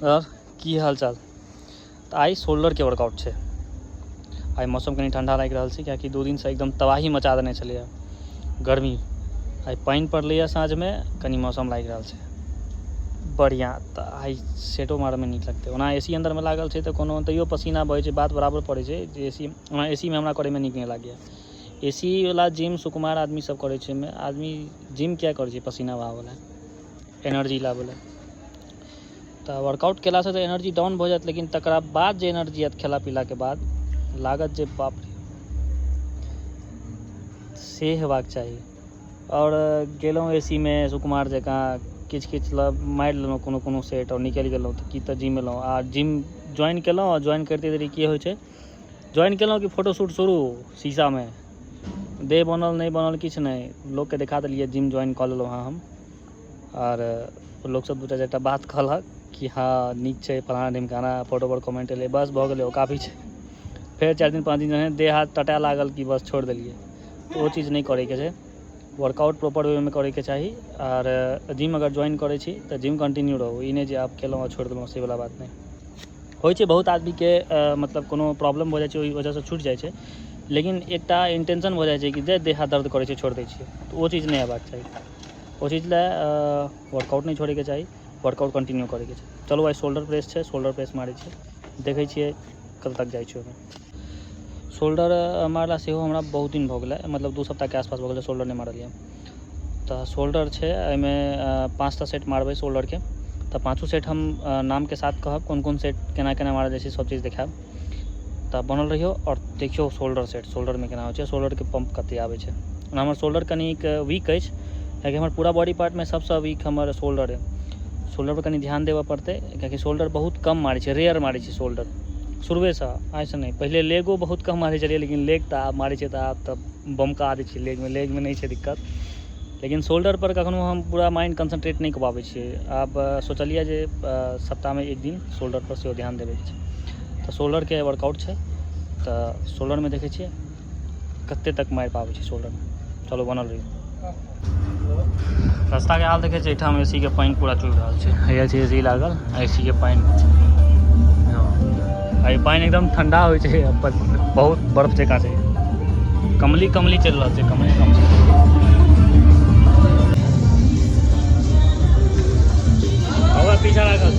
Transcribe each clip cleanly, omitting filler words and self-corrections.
और की हाल चाल। तो आई शोल्डर के वर्कआउट है। आई मौसम कनी ठंडा लग रहा है क्या 2 दिन से एकदम तबाही मचा देने चलिए गर्मी। आई पानी पड़ल साँझ में कनी मौसम लग रहा है बढ़िया। तो आई सेटो मारे में नीक लगते ओना एसी अंदर में लागल है तो कोनो तैयो पसीना बहे बात बराबर पड़े एसी ओना एसी में हमरा करे में नीक नहीं लगे। एसी वाला जिम सुकुमार आदमी सब करे में आदमी जिम क्या करे पसीना बहावला एनर्जी लावला। तो वर्कआउट केला से तो एनर्जी डाउन हो जात लेकिन तकरा बाद जो एनर्जी आत खेला पीला के बाद लागत जे बाप से हेबाक चाहिए। और गेलों एसी में सुकुमार जकाँ किच किच मारि लेलहुँ कोनो सेट और निकलि गेलहुँ तो की तो जिम एलहुँ आ जिम ज्वाइन केलहुँ और ज्वाइन करते देरी की होइ छै ज्वाइन केलहुँ कि फोटोशूट शुरू शीशा में देह बनल नहीं बनल किछु नहीं लोग के देखा दिलिए जिम ज्वाइन कर लेलहुँ हाँ हम। और लोग सब 2-4 बात कहलक कि हाँ नीक छै फलाना ढिमकाना फोटो पर कमेंट एलै बस भऽ गेलै ओ काफ़ी छै। फिर 4 दिन 5 दिन जहन देह हाथ टटा लागल कि बस छोड़ दिलिए। तो वो चीज़ नहीं करे के छै वर्कआउट प्रॉपर वे में करे के चाहिए। और जिम अगर ज्वाइन करे छी तो जिम कंटिन्यू रहो ई नहीं जे आप केलहुँ और छोड़ देलहुँ से वाला बात नहीं होइ छै। बहुत आदमी के मतलब कोनो प्रॉब्लम हो जाए छै ओहि वजह से छूट जाए छै लेकिन एकटा इंटेंशन हो जाए छै कि जे देह हाथ दर्द करे छै छोड़ दै छियै तो वो चीज़ नहीं हेबाक चाहिए। वो चीज़ ला वर्कआउट नहीं छोड़े के चाहिए वर्कआउट कंटिन्यू करे के छै। चलो भाई शोल्डर प्रेस है शोल्डर प्रेस मारे छै देखे छियै कल तक जाए छै ओहिमे। शोल्डर मारला से हमरा बहुत दिन भऽ गेलै मतलब 2 सप्ताह के आसपास भऽ गेलै शोल्डर नहीं मारलिए। तो शोल्डर है एहिमे 5टा सेट मारबै शोल्डर के। तो 5 सेट हम नाम के साथ कहब कौन कौन सेट केना केना मारल जाइ छै सब चीज़ देखाब। तो बनल रहियो और देखियो शोल्डर सेट शोल्डर में केना होइ छै शोल्डर के पंप कते आबै छै। हमर शोल्डर कनिक वीक अछि कियाकि हमर पूरा बॉडी पार्ट में सबसे वीक हमर शोल्डर है। शोल्डर पर कनी ध्यान देबऽ पड़तै कियाकि शोल्डर बहुत कम मारै छै रेयर मारै छै शोल्डर शुरुए से आज से नहीं। पहले लेगो बहुत कम मारे चलिए लेकिन लेग तो आप मारे तो आप तब बमका दै छियै लेग में नहीं है दिक्कत लेकिन शोल्डर पर कखनो हम पूरा माइंड कंसंट्रेट नहीं कर पाबै छियै। आप सोचलिए जे सप्ताह में 1 दिन शोल्डर पर से ध्यान देवे के छै। तो शोल्डर के वर्कआउट है तो शोल्डर में देखे छियै कते तक मारि पाबै छै शोल्डर में। चलो बनल रही रास्ता के हाल देखे छियै एठाम एसी के पानी पूरा चुबि रहल छै हैया छै एसी लागल एसी के पानी पानी एकदम ठंडा हो बहुत बर्फ जका छै कमली चल रहा है कमली हवा पीछा लागल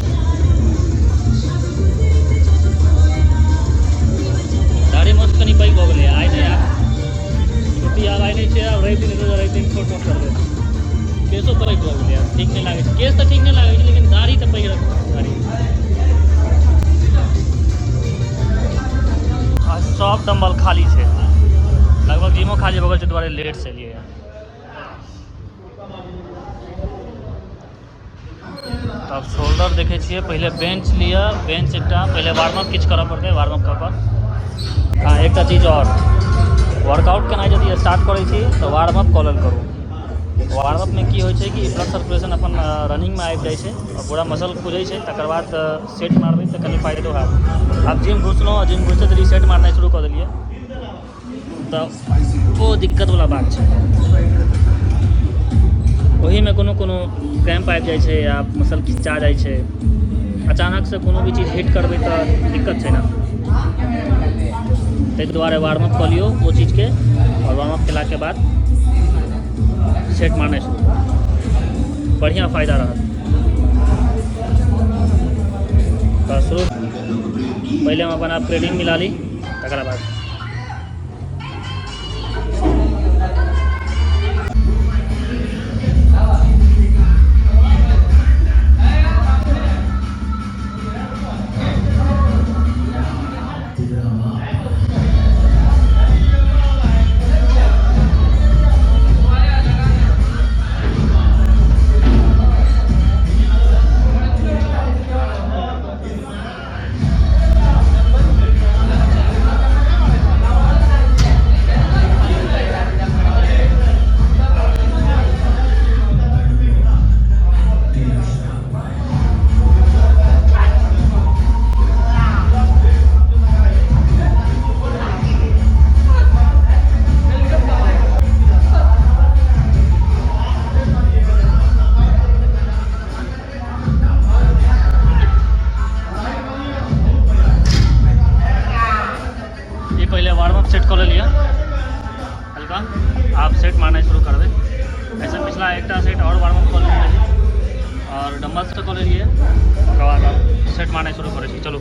दाढ़ी मस्त कनी पैघ भऽ गेलै आइ नहीं छुट्टी आब आइ नहीं छै आब रहि दिन छोट कर दे केसो पैघ भऽ गेलै ठीक नहीं लागे छै केस तो ठीक नहीं लागे छै लेकिन दाढ़ी तो पैघ दाढ़ी सब डम्बल खाली है लगभग जिमो खाली बगल से दुआरे लेट से लिए। तब शोल्डर देखे छिए पहले बेंच लिया बेंच एक पहले वार्म अप किछ करऽ पड़ते वार्म अप कर हाँ एक चीज़ और वर्कआउट केना यदि स्टार्ट करे छी तो वार्म अप कॉल करू। वार्म अप में की होइ छै कि ब्लड सर्कुलेशन अपन रनिंग में आबि जाइ छै और पूरा मसल खुजै छै तकर बाद सेट मारबै तो कनी फायदो हैत। अब जिम घुसलहुँ जिम घुसते देरी सेट मारना शुरू कर दिलिए तो वो दिक्कत वाला बात है। वही में कोनो क्रैम्प आबि जाइ छै या मसल खिंचा जाइ छै अचानक से कोनो भी चीज़ हिट करबै तो दिक्कत है ना। ताहि दुआरे वार्म अप कऽ लियो वो चीज़ के और वार्म अप केला के बाद सेट मारना शुरू बढ़िया फायदा रहा। तो शुरू पहले हम अपन आप प्रोटीन मिला ली तकरा बाद लेलिए ओकर बाद अब सेट मारनाइ शुरू करै छी। चलू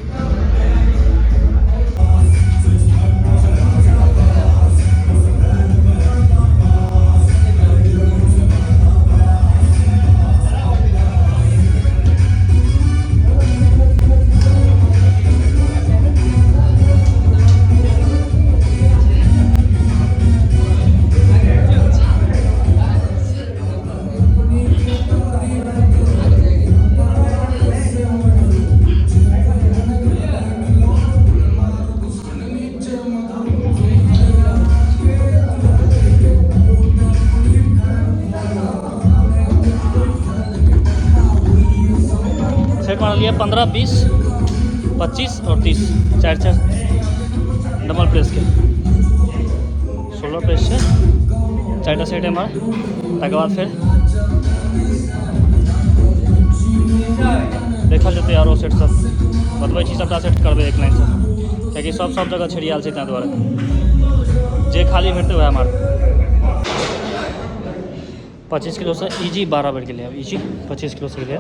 सेट मार लिया 15, 20, 25 और 30 चार डबल प्रेस के 16 प्रेस से 4टा सेट मार। तकर बाद फिर देखल जते आरो सेट सब बतबै छी, सबटा सेट करबै एक लाइन से, कियाकि सब जगह छिड़ियाल छै, ताहि दुआरे जे खाली भेटतै वएह मारबै। 25 किलो से इजी 12 बढ़ि गेलै, अब इजी 25 किलो से गेलै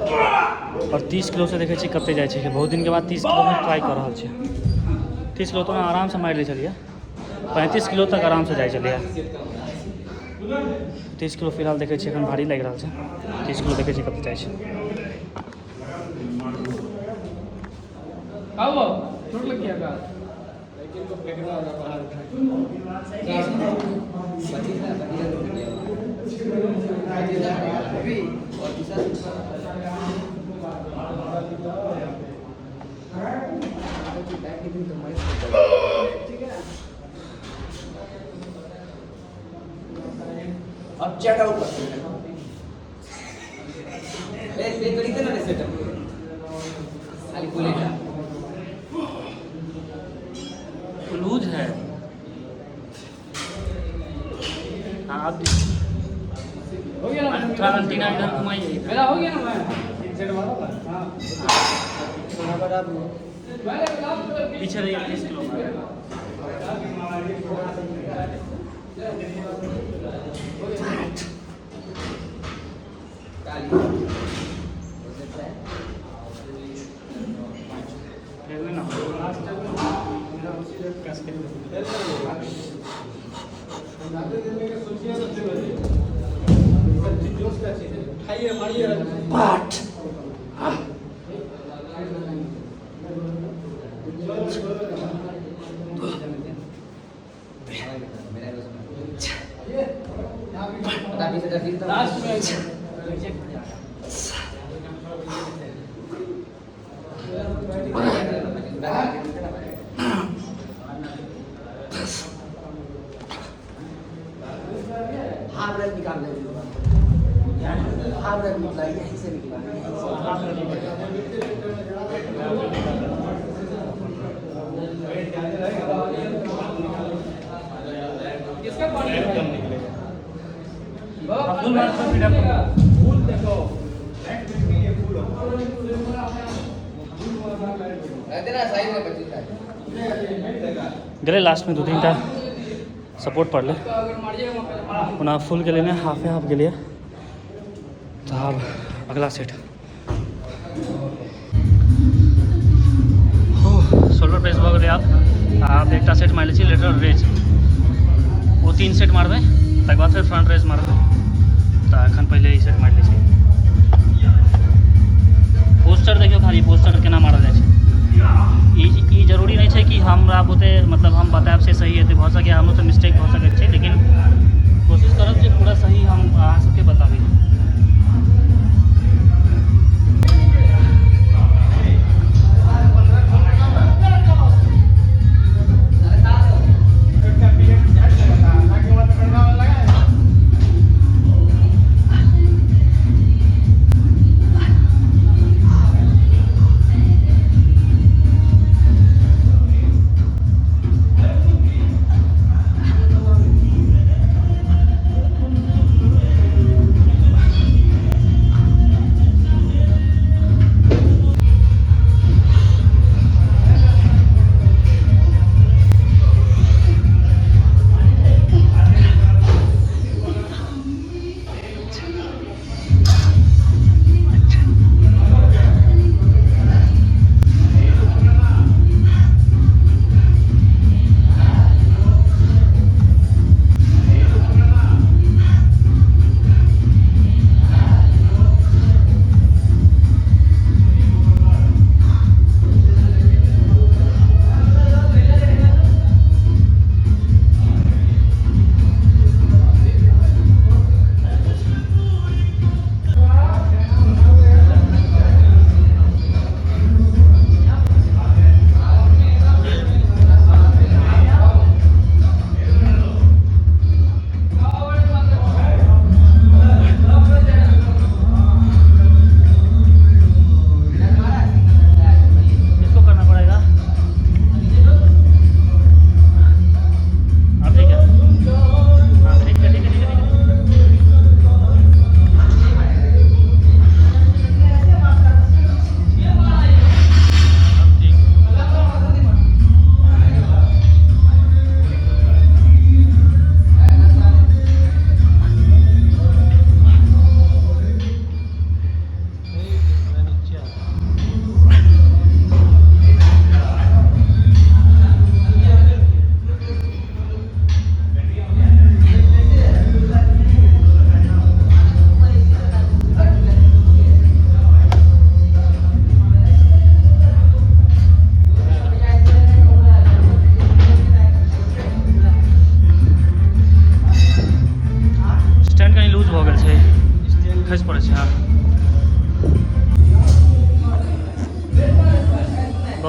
और 30 किलो से देखै छी कते जाइ छै। बहुत दिन के बाद 30 किलो में ट्राई कर रहल छी। 30 किलो तो आराम से मारि लै छलिए, 35 किलो तक आराम से जाइ छलिए। 30 किलो फिलहाल देखै छी एखन भारी लागि रहल छै। 30 किलो देखै छी कते जाइ छै। अब चेक आउट करते हैं। ले तो इतना ना सेटअप खाली बोलेगा लूज है। हाँ अब हो गया ना, थोड़ा एंटीना इधर घुमाइए। मेरा हो गया ना, मैं सेट मारा था। हां थोड़ा बड़ा पीछे रहिए 30 किलो में। हाफ रेप निकाल ले, हाफ रेप निकला यहीं से निकला। किसका पानी कम निकलेगा? फुल मार सब पीड़ा फूल देखो नेट के लिए फूल तेरा साइज में बचता है। गले लास्ट में 2-3 टा सपोर्ट पड़ ले पुनः फुल के लिए हाफे हाफ के लिए। तो अब अगला सेट शोल्डर प्रेस भऽ गेलै। आप एक सेट मारि लै छी लेटरल रेज, वो 3 सेट मारबै, तकर बाद फिर फ्रंट रेज मारबै। तो एखन पहले ई सेट मारि लै छी। पोस्टर देखियो, खाली पोस्टर केना मारल जाइ छै। ई जरूरी नहीं है कि हमरा बुते मतलब हम बताएब से सही हेतै, भऽ सकै हमरो से मिस्टेक भऽ सकै छै, लेकिन कोशिश करब जे पूरा सही हम अहाँ सबके बताबी।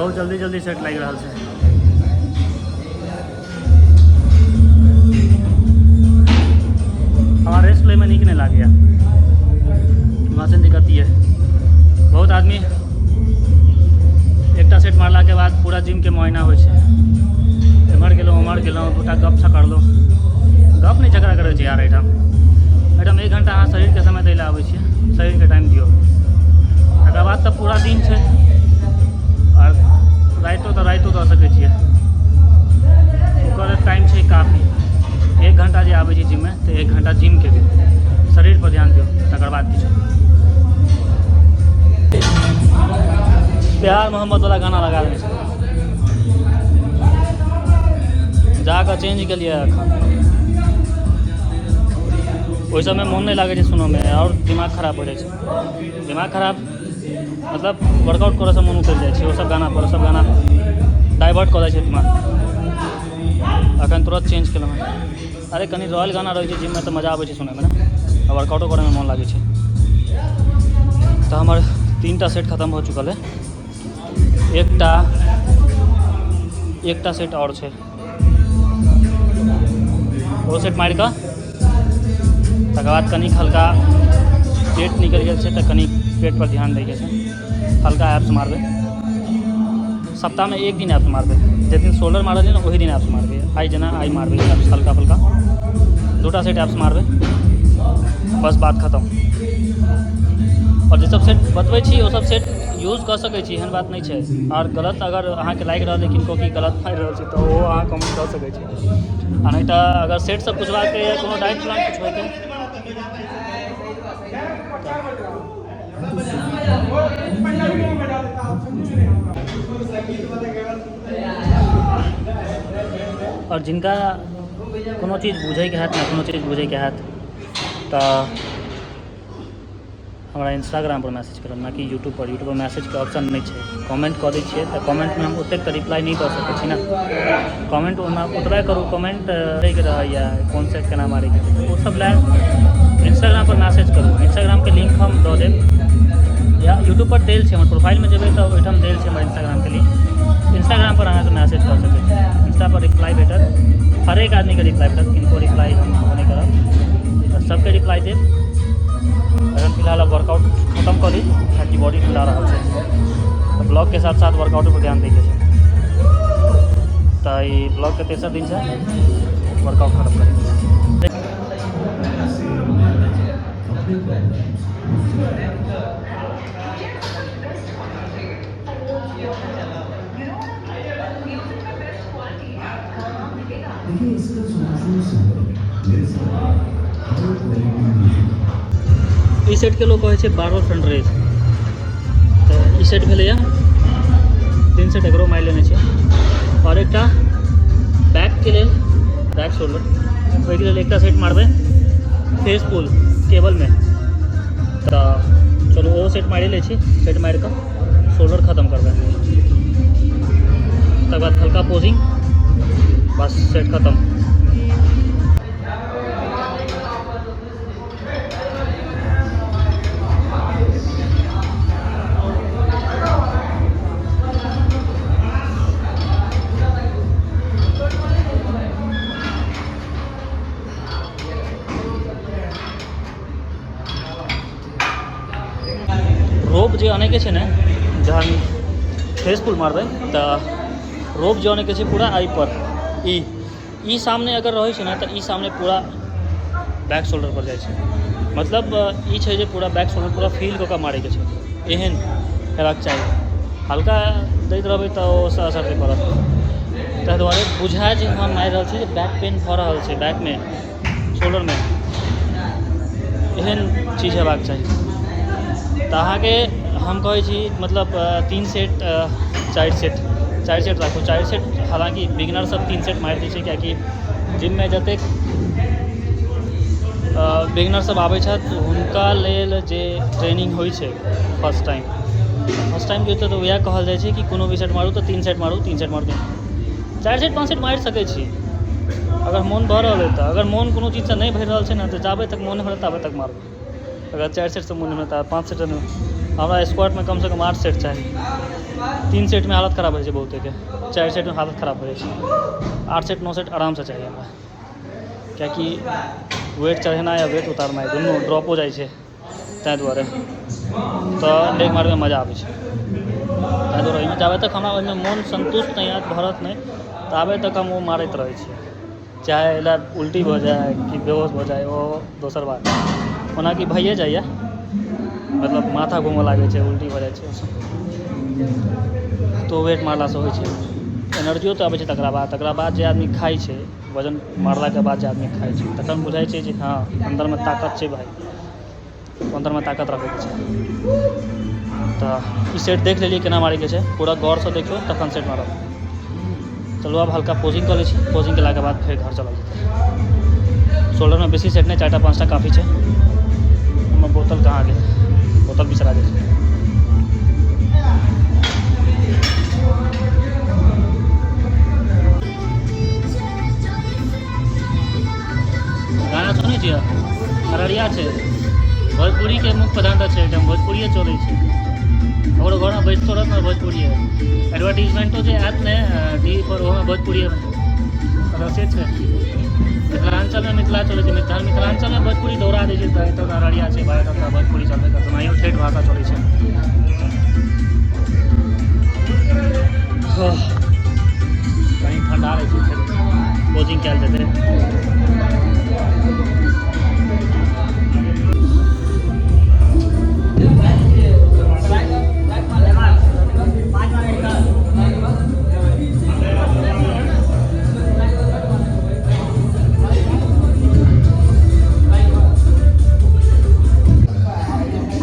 बहुत जल्दी जल्दी सेट लागि रहल छै। हमरा रेस्ट लै में नीक नहीं लागैए, वहाँ से दिक्कत ये बहुत आदमी एकटा सेट मारला के बाद पूरा जिम के मुआयना होइ छै, एम्हर गेलहुँ उम्हर गेलहुँ, दूटा गप छा करलहुँ। गप नहीं झगड़ा करै छै यार, एहिठाम 1 घंटा अहाँ शरीर के समय दै लए आबै छियै, शरीर के टाइम दियौ। तकर बाद तऽ पूरा दिन छै, और राइतो दऽ सकै छियै, ओकर टाइम छै काफ़ी। 1 घंटा जे आबै छी जिम में तऽ 1 घंटा जिम के दियौ, शरीर पर ध्यान दियौ, तकर बाद किछु। प्यार मोहब्बत वाला गाना लगा देने छै, जाकर चेंज के लिए एखन ओहि समय मोन नहीं लगे सुनो में, और दिमाग खराब हो जाए छै। दिमाग खराब मतलब वर्कआउट करे से मन उतर जाए छै, वो सब गाना पर, सब गाना डाइवर्ट कर दै छै दिमाग। अखन तुरंत चेंज केलहुँ हैं। अरे कनी रॉयल गाना रहे छै जिम में तो मजा आबै छै सुने में ना, वर्कआउटो करे में मन लगे छै। तो हमारे 3टा सेट खत्म हो चुकल है, एकटा सेट और छै, वो सेट मार कऽ तकर बाद कनिक हल्का पेट निकल गेल छै तऽ कनी पेट पर ध्यान दैके छै। हल्का एप्स मारबै, सप्ताह में 1 दिन एप्स मारबै, जिस दिन शोल्डर मारल ना वही दिन एप्स मारबै। आई जेना आई मारबै एप्स हल्का फुल्का, 2टा सेट एप्स मारबै, बस बात खत्म। और जे सब सेट बतबै छी वो सब सेट यूज कर सकै छी, एहन बात नहीं छै। और गलत अगर अहाँके लागि रहल है किनको कि गलत मारि रहल छी तऽ वो अहाँ कमेंट कऽ सकै छी, आ नहीं तो अगर सेट सब पुछबाके या कोनो डाइट प्लान पुछबाके और जिनका कोनो चीज़ बुझे के हैत ना कोनो चीज़ बुझे के हैत तो हमारा इंस्टाग्राम पर मैसेज करब, ना कि यूट्यूब पर मैसेज के ऑप्शन नहीं है। कमेंट कर दै छियै तऽ कमेंट में हम ओतेक तऽ रिप्लाई नहीं दऽ सकै छी ना, कमेंट ओना ओतबे करू, कमेंट रहैया कोन से केना मारे के वो सब ला इंस्टाग्राम पर मैसेज करू। इंस्टाग्राम के लिंक हम दऽ देब, या यूट्यूब पर देल छै, हमर प्रोफाइल में जेबै तऽ ओहिठाम देल छै हमर इंस्टाग्राम के लिंक। इंस्टाग्राम पर अहाँके मैसेज कर सकै छी, इंस्टा पर रिप्लाई भेटत, हर एक आदमी के रिप्लाई भेटत, किनको रिप्लाई हम नहीं करब, सबके रिप्लाई देब। अगर फिलहाल अब वर्कआउट खत्म कर दी ताकि बॉडी ठंडा रहा है, तो ब्लॉग के साथ साथ वर्कआउट पर ध्यान देके तो ये ब्लॉग के 3रा दिन से वर्कआउट खत्म कर। ई सेट के लोग कहे छै बारबल फ्रंट रेज, तो ई सेट भेलैया 3 सेट एकरो मारि लेने छै। और एकटा बैक के लेल बैक शोल्डर ओहि के लेल एकटा सेट मारबै फेस पुल केबल में, तो चलो वो सेट मारि ले छी। सेट मारि कऽ शोल्डर खत्म करबै, तकर बाद हल्का पोजिंग, बस सेट खत्म। रोप जे आने के छै ने, जहन फेस पुल मारबै तऽ रोप जे आने के छै पूरा आई पर, ई सामने अगर रहे छै ना तो ई सामने पूरा बैक शोल्डर पर जाए छै। मतलब ई छै जे पूरा बैक शोल्डर पूरा फील कऽ के मारे के छै, एहन हेबाक चाही। हल्का दैत रहबै तऽ ओसँ असर नहीं पड़त, ताहि दुआरे बुझाए जे हम मारि रहल छी, बैक पेन भऽ रहल छै बैक में शोल्डर में, एहन चीज हेबाक चाही। तो अहाँके हम कहै छी मतलब 3 सेट 4 सेट राखू। 4 सेट हालांकि बिगिनर सब 3 सेट मारि दै छै, कियाकि जिम में जतेक बिगिनर सब आबै छथि हुनका लेल जे ट्रेनिंग होइ छै फर्स्ट टाइम के तऽ वएह कहल जाइ छै कि कोनो भी सेट मारू तऽ 3 सेट मारू 3 सेट मारू 4 सेट 5 सेट मारि सकै छी अगर मोन भऽ रहल है तऽ। अगर मोन कोनो चीज से नहीं भरि रहल छै ना तऽ जाबे तक मोन भरत ताबे तक मारू। अगर 4 सेट से मोन में 5 सेट में हमारा स्क्वाड में कम से कम 8 सेट चाहिए। 3 सेट में हालत ख़राब हो जाए बहुते के, 4 सेट में हालत ख़राब हो जाए। 8 सेट 9 सेट आराम से चाहिए हमरा, क्या कि वेट चढ़ेना या वेट उतारना है दुनू ड्रॉप हो जाए तैं दुआरे तो लेग मारने में मजा आवे छै। तैं दुआरे ओहिमे जाबे तक हमरा ओहिमे मोन संतुष्ट नहीं हैत भरत नहीं ताबे तक हम वो मारैत रहै छी, चाहे एला उल्टी हो जाए कि बेहोश हो जाए वो दोसर बात। ओना कि भइए जाइए, मतलब माथा घूमऽ लागे छै, उल्टी हो जाए छै, तो वेट मारला से होइ छै। एनर्जियो तो आबै छै तकरा बाद जे आदमी खाइ छै, वजन मारला के बाद जे आदमी खाइ छै तखन बुझाइ छै जे हाँ अंदर में ताकत छै भाई, अंदर में ताकत रखे के छै। तो ई सेट देख लेलिए केना मारे के छै, पूरा गौर से देखियो तखन सेट मारब। चलो अब हल्का पोजिंग कर लै छी, पोजिंग केला के बाद फिर घर चलल जेतै। शोल्डर में बेसी सेट नहीं, 4टा 5टा काफ़ी छै। हमर बोतल कहाँ गेल, बोतल बिसरा गेल छै। गाना सुनै छियै, अररिया छै, भोजपुरी के मुख्य प्रधानता छै, एकदम भोजपुरिये चलै छै। और घर में बैठतो रहत ना भोजपुरिये, एडवर्टीजमेंटो जे आयत ने टीवी पर ओहो में भोजपुरिये रसे छै। मिथिलांचल में मिथिला चलै छै, मिथिलांचल में भोजपुरी दौड़ा दै छै, तऽ अररिया छै भाई तऽ भोजपुरी चलबे करतै, ओनाहियो ठेठ भाषा चलै छै। कहीं ठंडा रहै छै फेर कोचिंग कयल जेतै।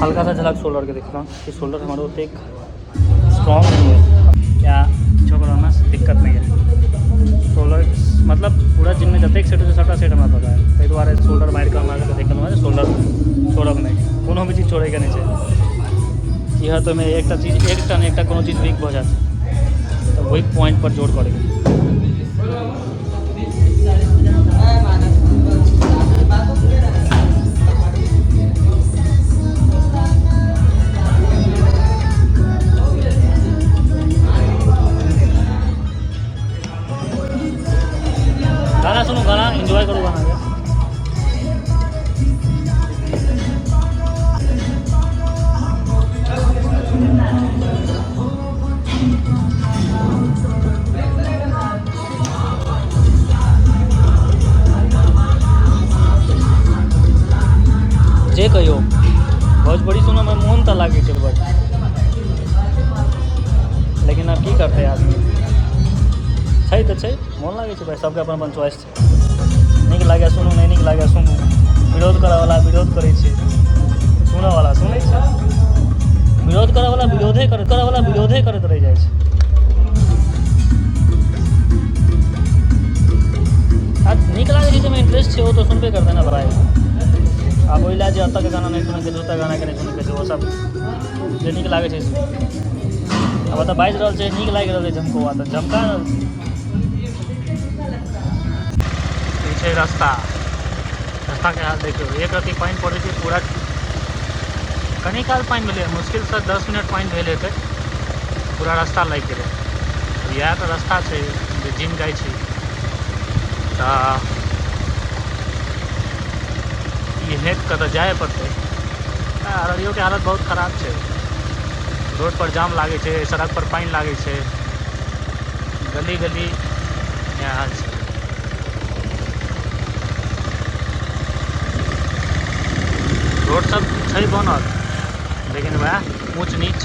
हल्का सा झलक शोल्डर के देखता हूँ कि शोल्डर हमारे उतने स्ट्रॉन्ग नहीं है, क्या छोकरा में दिक्कत नहीं है। शोल्डर मतलब पूरा जिम में जतेक सेट होते सबटा सेट हमारा पता है, ताहि दुआरे शोल्डर मारि कऽ हमरा देख लेलहुँ शोल्डर छोड़ब नहीं, कोनो भी चीज छोड़ैके नहीं छै। यह तो में एकटा चीज एकटा ने एकटा कोनो चीज वीक भऽ जायत तऽ वीक पॉइंट पर जोर करेंगे। गाना सुनो, गाना एंजॉय करो गाना के। जे कहियो भोजपुरी सुनऽ में मोन तऽ लागे छै बड़, लेकिन अब की करते आदमी, छै तऽ छै, मोन लागे छै भाई, सबके अपन अपन चॉइस छै। नीक लागे सुनू, नहीं नीक लागे सुनू, विरोध करऽवाला विरोध करै छै, सुनऽवाला सुनै छै, विरोध करऽवाला विरोधे करैत रहि जाइ छै। नीक लागे छै जाहिमे इंटरेस्ट छै ओ तो सुनबे करतै ना भाई। अब ओहि लए जे एतऽ के गाना नहीं सुनै के छै, ओतऽ गाना के नहीं सुनै के छै, वो सब जे नीक लागे छै। अब एतऽ बाजि रहल छै, नीक लागि रहल छै झमकौआ, तऽ झमका रहल छै। ई छै रास्ता के हाल देखियो, एक रत्ती पानि पड़ै छै, पूरा कनी काल पानि भेलै, मुश्किल से 10 मिनट पानि भेल हेतै, पूरा रास्ता लागि गेलै। इएह तऽ रास्ता छै जे जिम जाइ छै तऽ ई हेत कऽ तऽ जाए पड़तै। अररियो के हालत बहुत खराब छै, रोड पर जाम लागे छै, सड़क पर पानि लागे छै, गली गली इएह हाल छै। रोड सब छै बनल, लेकिन वएह ऊँच नीच